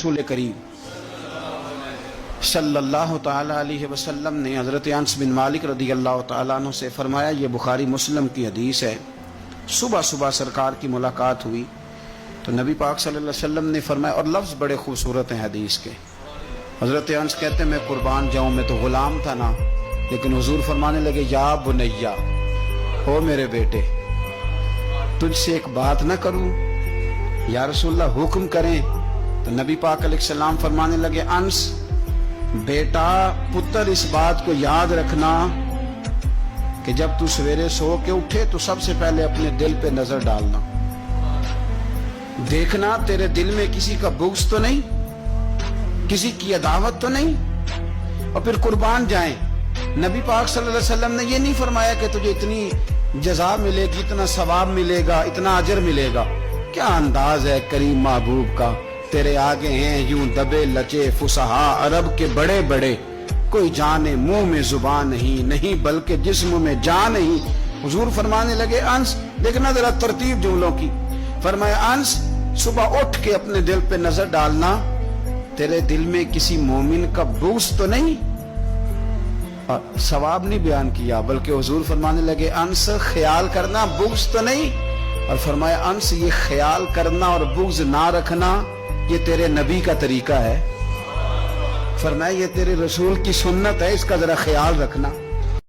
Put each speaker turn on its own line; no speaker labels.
रसूल करीम सल्लल्लाहु ताला अलैहि वसल्लम ने हज़रत अनस बिन मालिक रदी अल्लाह ताला अन्हु से फरमाया, ये बुखारी मुस्लिम की हदीस है, सुबह सुबह सरकार की मुलाकात हुई तो नबी पाक सल्लल्लाहु अलैहि वसल्लम ने फरमाया, और लफ्ज़ बड़े खूबसूरत हैं हदीस के। हज़रत अनस कहते हैं मैं कुर्बान जाऊँ, मैं तो ग़ुलाम था ना, लेकिन हुजूर फरमाने लगे, या बुनैया, हो मेरे बेटे, तुझसे एक बात ना करूँ? या रसूलल्लाह हुक्म करें? तो नबी पाक अलैहिस्सलाम फरमाने लगे, अनस बेटा पुत्र इस बात को याद रखना कि जब तू सवेरे सो के उठे तो सबसे पहले अपने दिल पे नजर डालना, देखना तेरे दिल में किसी का बुग़्ज़ तो नहीं, किसी की अदावत तो नहीं, और फिर कुर्बान जाएं। नबी पाक सल्लल्लाहु अलैहि वसल्लम ने ये नहीं फरमाया कि तुझे इतनी जज़ा मिलेगी, इतना सवाब मिलेगा, इतना अजर मिलेगा। क्या अंदाज है करीम महबूब का, तेरे आगे हैं यूं दबे लचे फुसहा अरब के बड़े बड़े, कोई जाने मुंह में जुबान नहीं, नहीं बल्कि जिस्म में जान नहीं। हुजूर फरमाने लगे, अंस देखना जरा तरतीब जुमलों की। फरमाया, अंस सुबह उठ के अपने दिल पे नजर डालना, तेरे दिल में किसी मोमिन का बुग़्ज़ तो नहीं। और सवाब नहीं बयान किया, बल्कि हुजूर फरमाने लगे, अंस ख्याल करना, बुग़्ज़ तो नहीं। और फरमाया, अंस ये ख्याल करना और बुग़्ज़ ना रखना ये तेरे नबी का तरीका है। फरमाया, ये तेरे रसूल की सुन्नत है, इसका जरा ख्याल रखना।